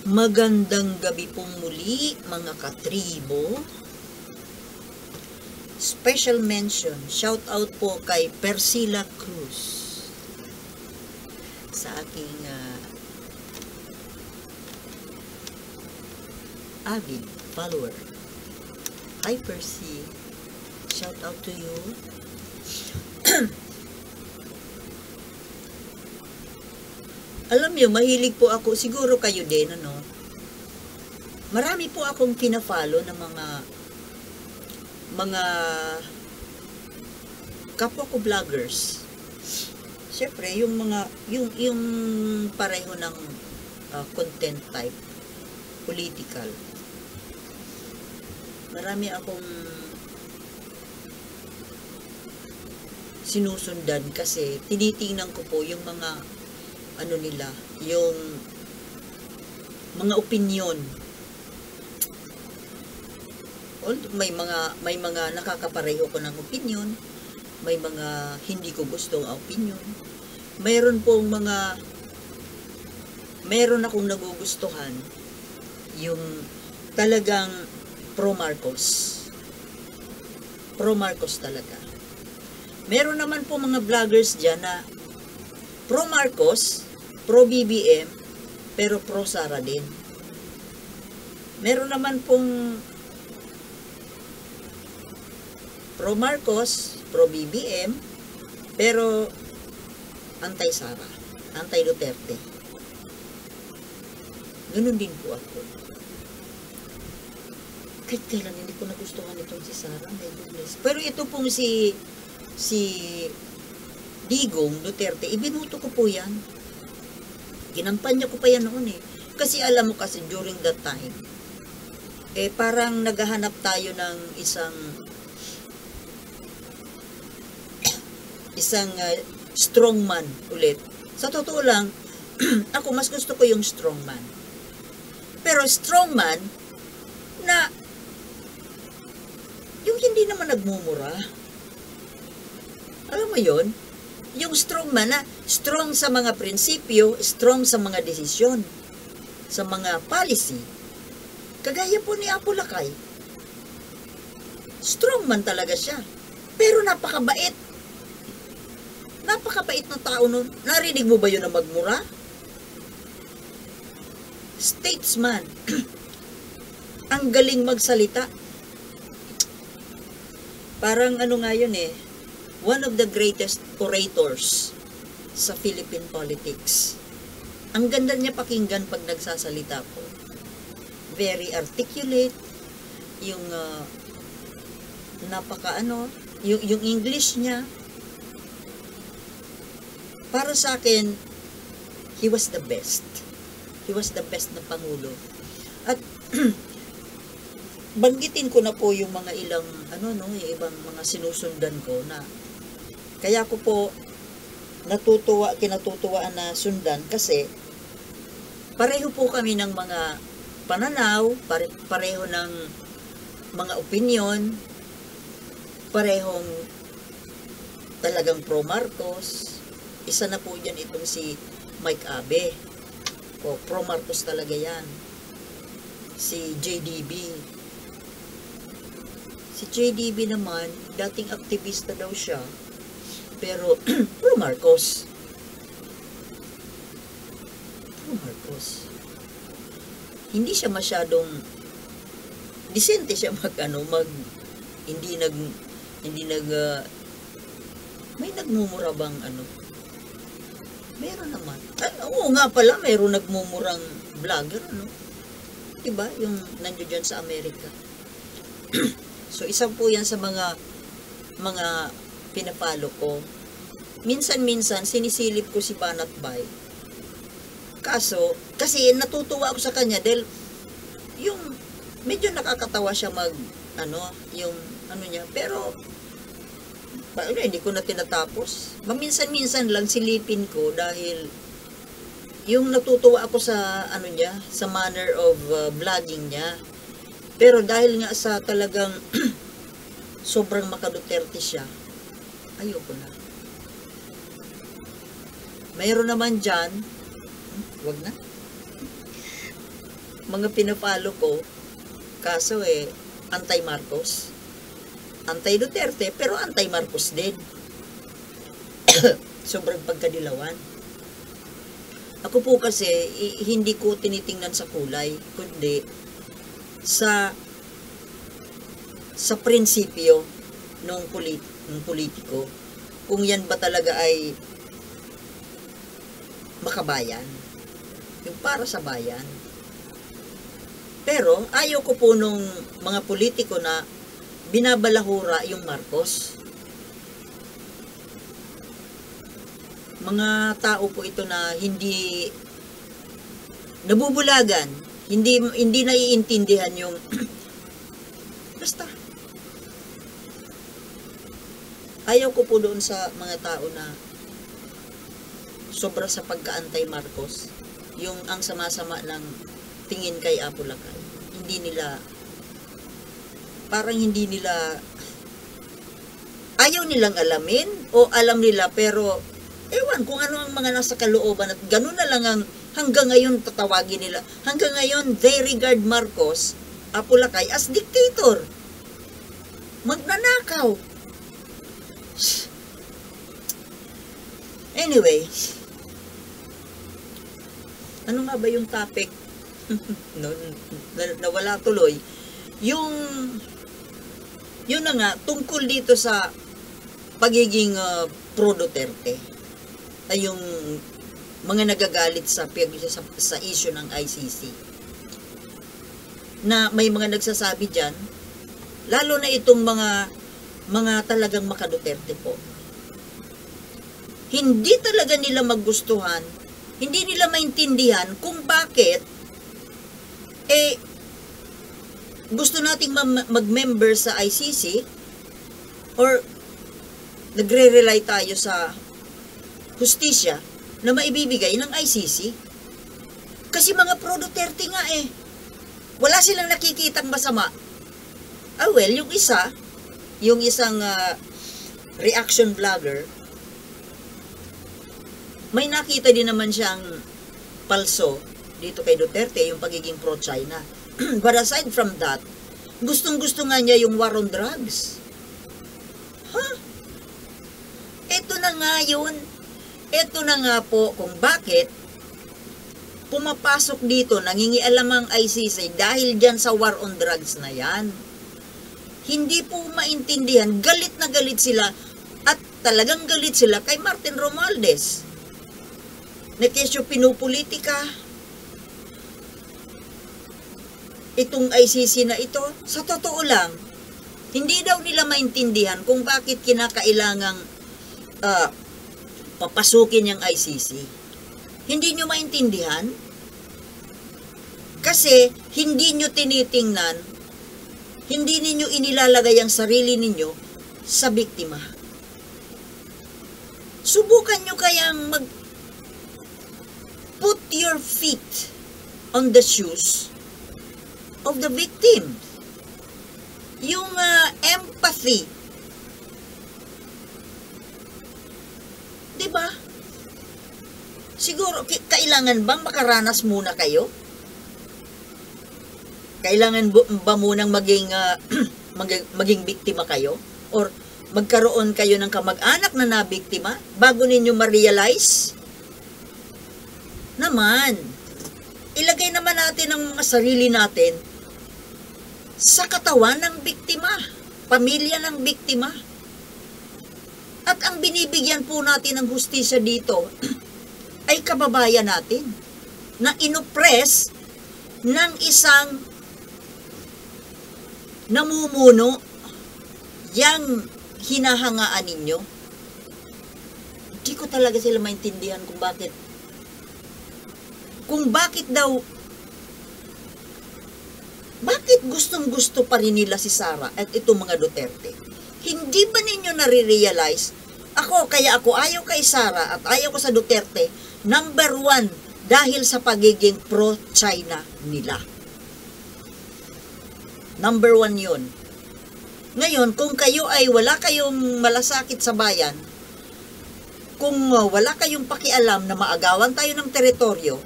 Magandang gabi pong muli mga katribo. Special mention, shout out po kay Persila Cruz sa aking avid follower. Hi Percy, shout out to you. Alam niyo, mahilig po ako, siguro kayo din, ano? Marami po akong kina-follow ng mga kapwa ko vloggers. Siyempre, yung pareho ng content type, political. Marami akong sinusundan kasi tinitingnan ko po yung mga ano nila, yung mga opinion. May mga nakakapareho ko ng opinion, may mga hindi ko gustong opinion. Meron akong nagugustuhan, yung talagang pro Marcos talaga. Meron naman po mga vloggers dyan na pro Marcos, pro BBM, pero pro Sara din. Meron naman pong pro Marcos, pro BBM, pero anti-Sara, anti-Duterte. Ganun din po ako. Kahit kailan hindi ko nagustuhan itong si Sara, my goodness. Pero ito pong si Digong Duterte, ibinuto ko po yan. Ginampanya ko pa yan noon eh. Kasi alam mo kasi during that time, parang naghahanap tayo ng isang strongman ulit. Sa totoo lang, ako mas gusto ko yung strongman. Pero strongman na yung hindi naman nagmumura. Alam mo yon? Yung strongman na strong sa mga prinsipyo, strong sa mga desisyon, sa mga policy. Kagaya po ni Apo Lakay. Strongman talaga siya. Pero napakabait. Napakabait ng tao nun. Narinig mo ba yun na magmura? Statesman. Ang galing magsalita. Parang ano nga yun eh, one of the greatest orators sa Philippine politics. Ang ganda niya pakinggan pag nagsasalita po. Very articulate, yung yung English niya. Para sa akin, he was the best. He was the best na Pangulo. At banggitin ko na po yung mga ilang yung ibang mga sinusundan ko na kaya ko po kinatutuwaan na sundan kasi pareho po kami ng mga pananaw, pareho ng mga opinion, parehong talagang pro Marcos. Isa na po dyan itong si Mike Abe. Pro Marcos talaga yan. Si JDB. Si JDB naman, dating aktivista daw siya, pero pro Marcos. Pro Marcos. Hindi siya masyadong disente siya may nagmumura bang meron naman. Oo nga pala, mayroon nagmumurang vlogger, diba? Yung nandiyo dyan sa Amerika. So, isa po yan sa mga pinapalo ko. Minsan-minsan, sinisilip ko si Banat Bay. Kasi natutuwa ako sa kanya dahil yung medyo nakakatawa siya niya. Pero, hindi ko na tinatapos. Maminsan-minsan lang silipin ko dahil yung natutuwa ako sa sa manner of vlogging niya. Pero dahil nga sa talagang sobrang maka-Duterte siya, ayoko na. Mayroon naman dyan, wag na. mga pinapalo ko, kaso anti-Marcos. Anti-Duterte, pero anti-Marcos din. Sobrang pagkadilawan. Ako po kasi, hindi ko tinitingnan sa kulay, kundi sa prinsipyo ng politiko. Kung yan ba talaga ay makabayan. Yung para sa bayan. Pero, ayaw ko po nung mga politiko na binabalahura yung Marcos. Mga tao po ito na hindi nabubulagan, hindi naiintindihan yung basta. Ayaw ko po doon sa mga tao na sobra sa pagka-antay Marcos, yung ang sama-sama ng tingin kay Apo Lakay. Hindi nila ayaw nilang alamin o alam nila pero ewan kung ano ang mga nasa kalooban at ganun na lang ang hanggang ngayon tatawagin nila. Hanggang ngayon they regard Marcos, Apo Lakay as dictator. Magnanakaw. Anyway, ano nga ba yung topic? Nawala tuloy. Yun na nga, tungkol dito sa pagiging pro-Duterte. Ay yung mga nagagalit sa issue ng ICC. Na may mga nagsasabi dyan, lalo na itong mga talagang maka-Duterte po. Hindi talaga nila magustuhan, hindi nila maintindihan kung bakit gusto nating mag-member sa ICC or nagre-rely tayo sa hustisya na maibibigay ng ICC. Kasi mga pro-Duterte nga wala silang nakikitang masama. Well, yung isang reaction vlogger, may nakita din naman siyang palso dito kay Duterte, yung pagiging pro-China. But aside from that, gustong-gusto nga niya yung war on drugs. Ito na nga yun. Ito na nga po kung bakit pumapasok dito, nangingialam ang ICC dahil dyan sa war on drugs na yan. Hindi po maintindihan, galit na galit sila at talagang galit sila kay Martin Romualdez. Na kesyo pinupolitika itong ICC na ito, sa totoo lang, hindi daw nila maintindihan kung bakit kinakailangang papasukin yung ICC. Hindi nyo maintindihan? Kasi hindi nyo tinitingnan, hindi ninyo inilalagay ang sarili ninyo sa biktima. Subukan nyo kayang put your feet on the shoes of the victim. Yung empathy. Diba? Siguro, kailangan bang makaranas muna kayo? Kailangan ba munang maging biktima kayo? Or magkaroon kayo ng kamag-anak na nabiktima bago ninyo ma-realize? Naman, ilagay naman natin ang mga sarili natin sa katawan ng biktima, pamilya ng biktima. At ang binibigyan po natin ng hustisya dito ay kababayan natin na inoppress ng isang namumuno yang hinahangaan ninyo. Hindi ko talaga sila maintindihan kung bakit daw bakit gustong-gusto pa rin nila si Sara at itong mga Duterte? Hindi ba ninyo nare-realize? Kaya ako ayaw kay Sara at ayaw ko sa Duterte, number 1, dahil sa pagiging pro-China nila. Number 1 yun. Ngayon, kung kayo ay wala kayong malasakit sa bayan, kung wala kayong pakialam na maagawan tayo ng teritoryo,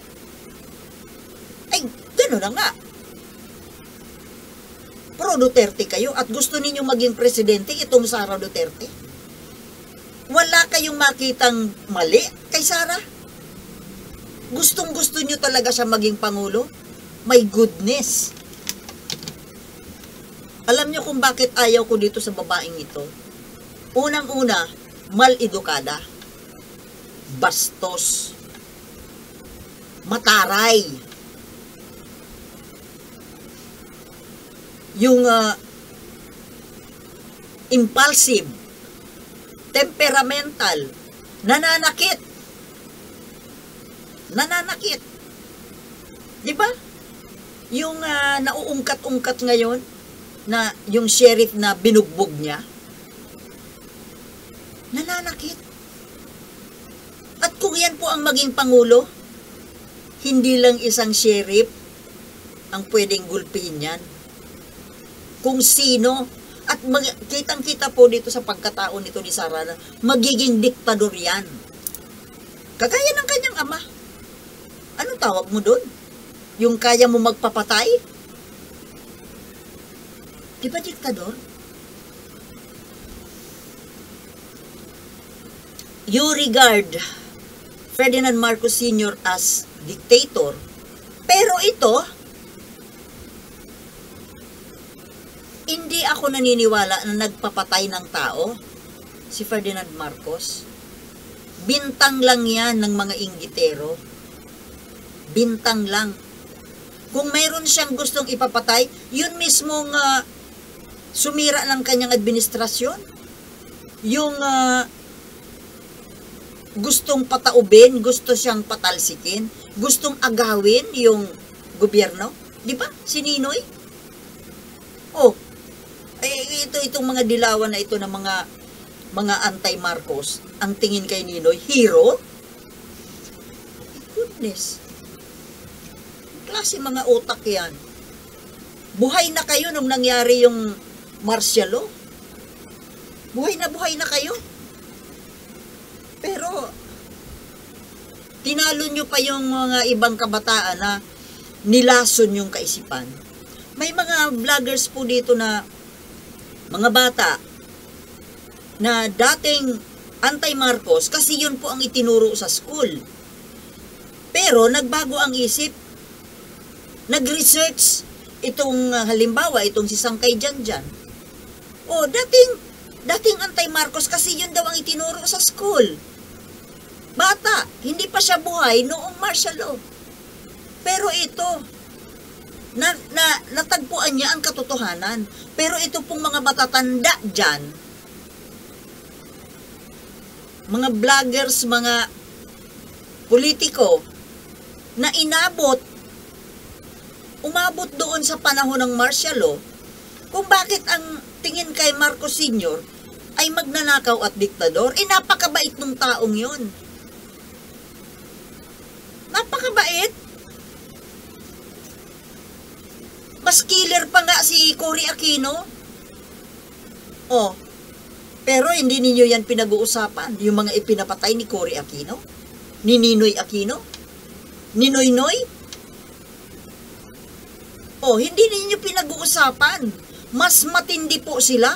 ay Ganun na nga. Pro Duterte kayo at gusto ninyong maging presidente itong Sara Duterte. Wala kayong makitang mali kay Sara. Gustong-gusto nyo talaga siya maging pangulo. My goodness. Alam nyo kung bakit ayaw ko dito sa babaeng ito? Unang-una, mal-edukada. Bastos. Mataray. Yung impulsive, temperamental, nananakit. Nananakit. Di ba? Yung nauungkat-ungkat ngayon na yung sheriff na binugbog niya, nananakit. At kung yan po ang maging pangulo, hindi lang isang sheriff ang pwedeng gulpihin yan. Kung sino, at kitang-kita po dito sa pagkatao nito ni Sara na magiging diktador yan. Kagaya ng kanyang ama. Ano tawag mo doon? Yung kaya mo magpapatay? Di ba diktador? You regard Ferdinand Marcos Sr. as dictator, pero ito, hindi ako naniniwala na nagpapatay ng tao si Ferdinand Marcos. Bintang lang yan ng mga inggitero. Bintang lang. Kung mayroon siyang gustong ipapatay, yun mismong sumira ng kanyang administrasyon. Yung gustong pataubin, gusto siyang patalsikin, gustong agawin yung gobyerno. Di ba? Si Ninoy? Oh, itong mga dilawan na ito ng mga anti-Marcos, ang tingin kay Ninoy, hero? Goodness. Klase mga utak yan. Buhay na kayo nung nangyari yung martial law. Buhay na kayo. Pero, tinalo nyo pa yung mga ibang kabataan na nilason yung kaisipan. May mga vloggers po dito na mga bata na dating anti-Marcos kasi yun po ang itinuro sa school. Pero nagbago ang isip. Nag-research itong halimbawa, itong si Sangkay Janjan. O, dating anti-Marcos kasi yun daw ang itinuro sa school. Bata, hindi pa siya buhay noong martial law. Pero ito, natagpuan niya ang katotohanan. Pero ito pong mga matatanda dyan, mga vloggers, mga politiko, na umabot doon sa panahon ng martial law, kung bakit ang tingin kay Marcos Sr. ay magnanakaw at diktador, napakabait ng taong yon. Napakabait. Mas killer pa nga si Cory Aquino. Oh, pero hindi ninyo yan pinag-uusapan. Yung mga ipinapatay ni Cory Aquino, ni Ninoy Aquino, ni Noynoy. Oh, hindi ninyo pinag-uusapan. Mas matindi po sila.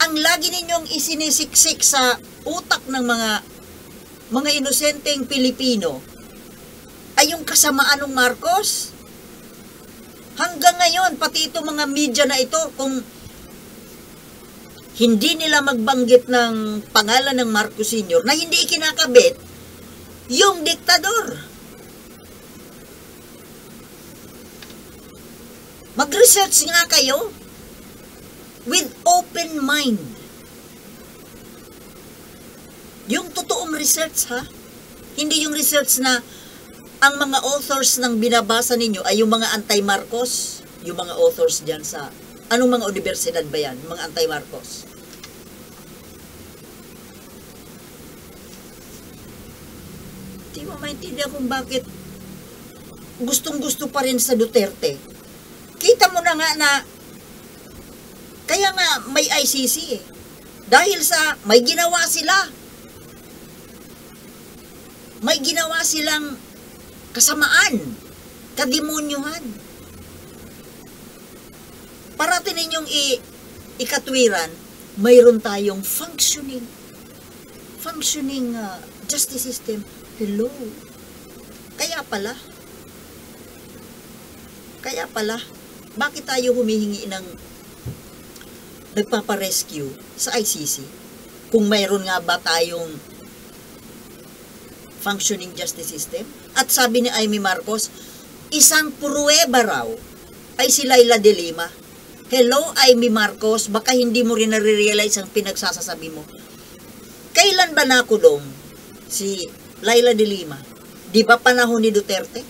Ang lagi ninyong isinisiksik sa utak ng mga inosenteng Pilipino ay yung kasamaan ng Marcos. Hanggang ngayon, pati ito mga media na ito, kung hindi nila magbanggit ng pangalan ng Marcos Sr. na hindi ikinakabit yung diktador. Mag-research nga kayo with open mind. Yung totoong research, ha? Hindi yung research na ang mga authors ng binabasa ninyo ay yung mga anti-Marcos. Yung mga authors dyan sa, anong mga universidad ba yan? Yung mga anti-Marcos. Di mo maintindihan kung bakit gustong-gusto pa rin sa Duterte. Kita mo na nga na, kaya nga may ICC eh. Dahil sa, may ginawa sila. May ginawa silang kasamaan. Kadimonyohan. Parati ninyong ikatwiran, mayroon tayong functioning justice system. Hello. Kaya pala, bakit tayo humihingi ng nagpaparescue sa ICC? Kung mayroon nga ba tayong functioning justice system? At sabi ni Amy Marcos, isang pruweba raw ay si Laila de Lima. Hello, Amy Marcos, baka hindi mo rin nare-realize ang pinagsasasabi mo. Kailan ba nakulong si Laila de Lima? Di ba panahon ni Duterte?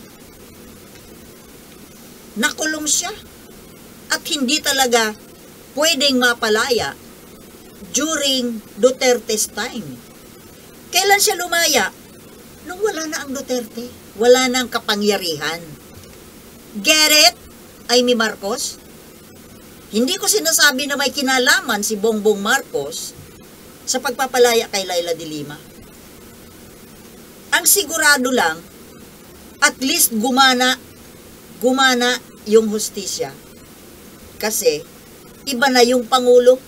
Nakulong siya. At hindi talaga pwedeng mapalaya during Duterte's time. Kailan siya lumaya? Nung wala na ang Duterte. Wala na ang kapangyarihan. Get it, Amy Marcos? Hindi ko sinasabi na may kinalaman si Bongbong Marcos sa pagpapalaya kay Laila de Lima. Ang sigurado lang, at least gumana yung hustisya. Kasi, iba na yung Pangulo.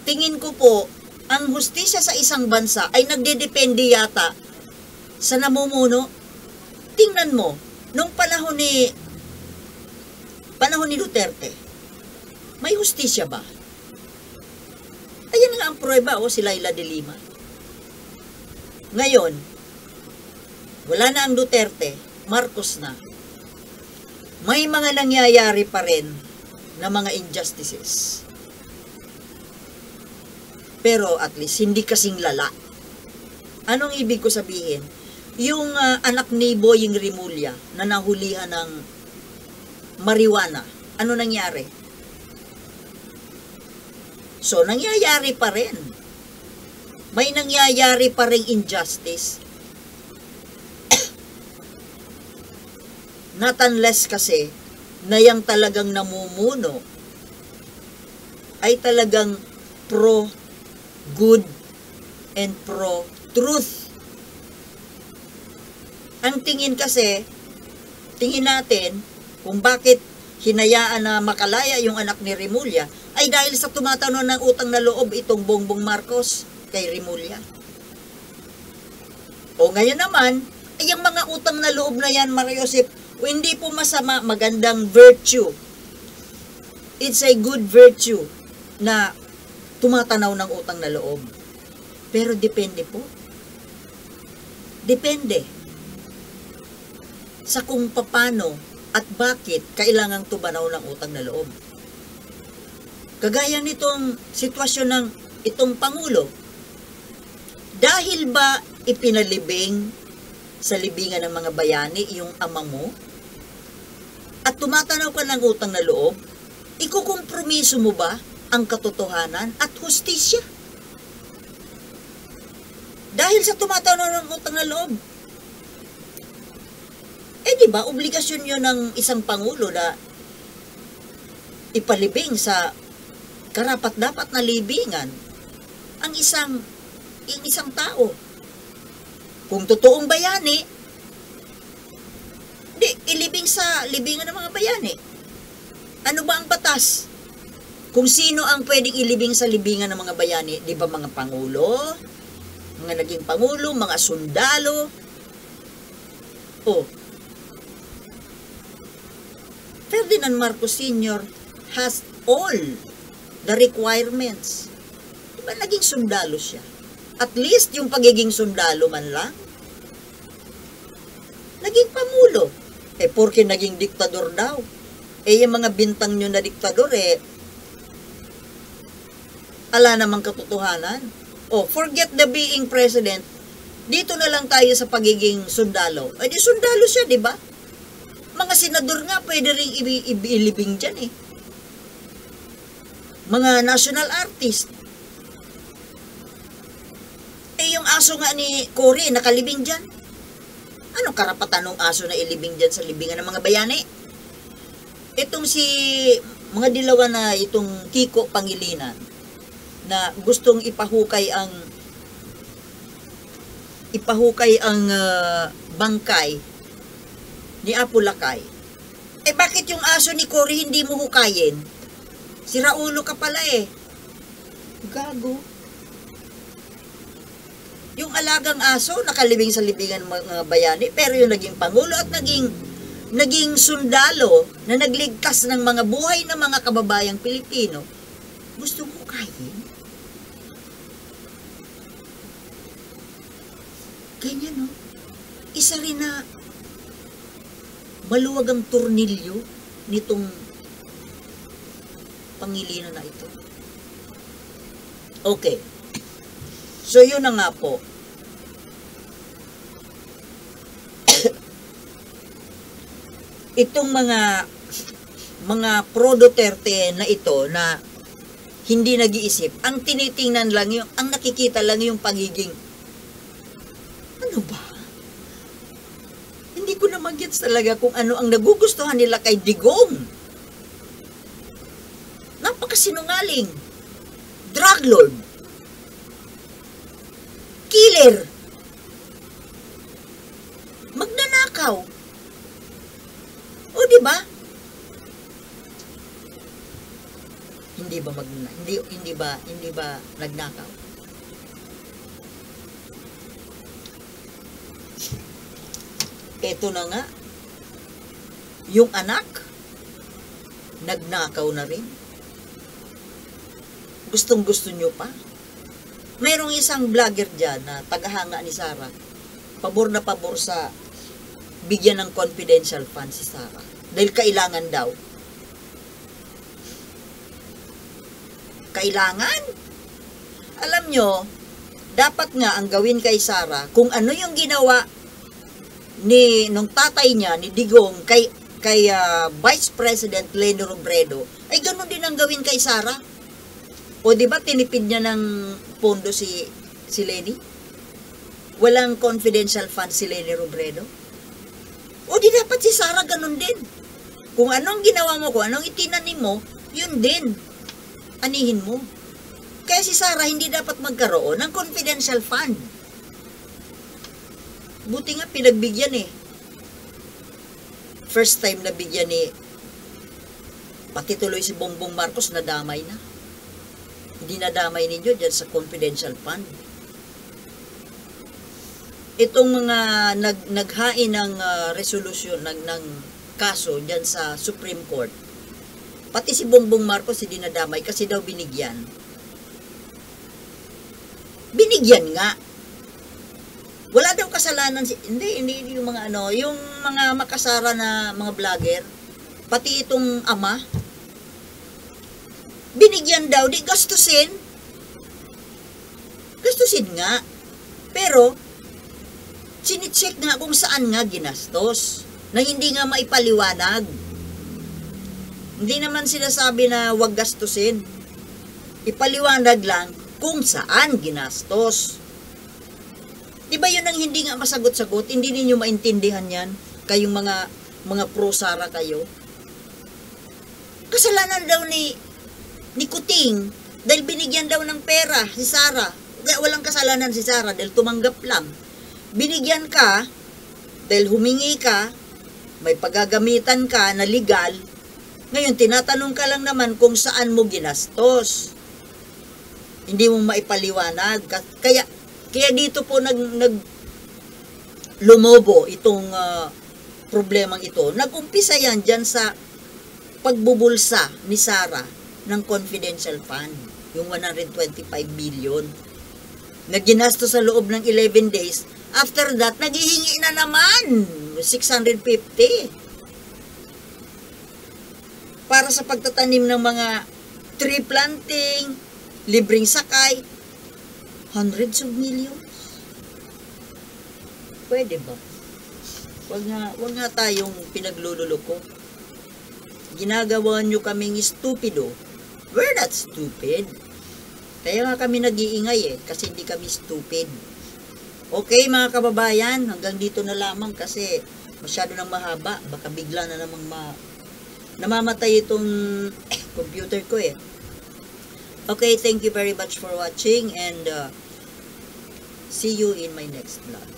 Tingin ko po, ang hustisya sa isang bansa ay nagdedepende yata sa namumuno. Tingnan mo, nung panahon ni Duterte, may hustisya ba? Ayan nga ang pruweba, si Laila de Lima. Ngayon, wala na ang Duterte, Marcos na. May mga nangyayari pa rin na mga injustices. Pero at least, hindi kasing lala. Anong ibig ko sabihin? Yung anak ni Boying Rimulya na nahulihan ng marijuana, ano nangyari? So, nangyayari pa rin. May nangyayari pa rin injustice. Not unless kasi, na yung talagang namumuno ay talagang pro-good and pro-truth. Ang tingin kasi, tingin natin kung bakit hinayaan na makalaya yung anak ni Rimulya ay dahil sa tumatano ng utang na loob itong Bongbong Marcos kay Rimulya. O ngayon naman, ay yung mga utang na loob na yan, Maria Josep, hindi po masama, magandang virtue. It's a good virtue na tumatanaw ng utang na loob. Pero depende po. Depende sa kung paano at bakit kailangang tumanaw ng utang na loob. Kagaya nitong sitwasyon ng itong Pangulo, dahil ba ipinalibing sa libingan ng mga bayani yung ama mo, at tumatanaw ka ng utang na loob, ikukompromiso mo ba ang katotohanan at hustisya? Dahil sa tumatanaw ng utang na loob, di ba, obligasyon yun ng isang Pangulo na ipalibing sa karapat-dapat na libingan ang isang tao. Kung totoong bayani, ilibing sa libingan ng mga bayani. Ano ba ang batas? Kung sino ang pwedeng ilibing sa libingan ng mga bayani, di ba mga Pangulo, mga naging Pangulo, mga sundalo, Ferdinand Marcos Sr. has all the requirements. Diba naging sundalo siya? At least yung pagiging sundalo man lang. Naging Pangulo. Porke naging diktador daw. Yung mga bintang nyo na diktador, ala namang katotohanan. Forget the being president. Dito na lang tayo sa pagiging sundalo. Di sundalo siya, di ba? Mga senador nga, pwede rin ilibing dyan Mga national artist. Yung aso nga ni Cory, nakalibing dyan. Anong karapatan ng aso na ilibing dyan sa libingan ng mga bayani? Itong mga dilawan na itong Kiko Pangilinan, na gustong ipahukay ang bangkay ni Apo Lakay. Eh bakit yung aso ni Cory hindi mo hukayin? Sira ulo ka pala eh. Gago. Yung alagang aso, nakalibing sa libingan ng mga bayani, pero yung naging pangulo at naging sundalo na nagligtas ng mga buhay ng mga kababayang Pilipino, gusto mo hukayin? Ganyan, no? Isa rin na maluwag ang turnilyo nitong Pangilinan na ito. Okay. So, yun na nga po. Itong mga pro-Duterte na ito na hindi nag-iisip, ang tinitingnan lang yung, ang nakikita lang yung pagiging, ano ba? Hindi ko na mag-gets talaga kung ano ang nagugustuhan nila kay Digong. Napakasinungaling. Drug lord. Killer. Magnanakaw. O, di ba? Hindi ba nagnakaw? Eto na nga. Yung anak nagnakaw na rin. Gustong-gusto nyo pa? Mayroong isang vlogger dyan na tagahanga ni Sarah. Pabor na pabor sa bigyan ng confidential fund si Sarah. Dahil kailangan daw. Kailangan? Alam nyo, dapat nga ang gawin kay Sarah, kung ano yung ginawa nung tatay niya, ni Digong, kay Vice President Leni Robredo, ay ganun din ang gawin kay Sarah. O di ba tinipid niya ng pondo si Leni? Walang confidential fund si Leni Robredo? O di dapat si Sarah ganun din. Kung anong ginawa mo, kung anong itinanim mo, yun din. Anihin mo. Kaya si Sarah hindi dapat magkaroon ng confidential fund. Buti nga pinagbigyan eh. First time na bigyan ni pati tuloy si Bongbong Marcos nadamay na. Hindi nadamay ninyo dyan sa confidential fund. Itong mga naghain ng resolution ng kaso dyan sa Supreme Court, pati si Bongbong Marcos hindi nadamay kasi daw binigyan. Binigyan nga. Wala daw kasalanan hindi yung mga yung mga makasara na mga vlogger, pati itong ama, binigyan daw, di gastusin. Gastusin nga. Pero, sinicheck nga kung saan nga ginastos, na hindi nga maipaliwanag. Hindi naman sinasabi na wag gastusin. Ipaliwanag lang kung saan ginastos. Diba yun ang hindi nga masagot-sagot? Hindi ninyo maintindihan yan? Kayong mga pro-Sara kayo? Kasalanan daw ni Kuting dahil binigyan daw ng pera si Sara. Walang kasalanan si Sara dahil tumanggap lang. Binigyan ka dahil humingi ka, may paggagamitan ka na legal. Ngayon, tinatanong ka lang naman kung saan mo ginastos. Hindi mo maipaliwanag. Kaya dito po lumobo itong problemang ito. Nag-umpisa yan dyan sa pagbubulsa ni Sara ng confidential fund, yung 125 billion na ginastos sa loob ng 11 days. After that, naghihingi na naman 650 para sa pagtatanim ng mga tree planting, libreng sakay, hundreds of millions. Pwede ba? Wag nga tayong pinaglululoko. Ginagawa nyo kaming stupido. We're not stupid. Kaya nga kami nag-iingay kasi hindi kami stupid. Okay mga kababayan, hanggang dito na lamang kasi masyado nang mahaba. Baka bigla na namang namamatay itong computer ko Okay, thank you very much for watching and see you in my next vlog.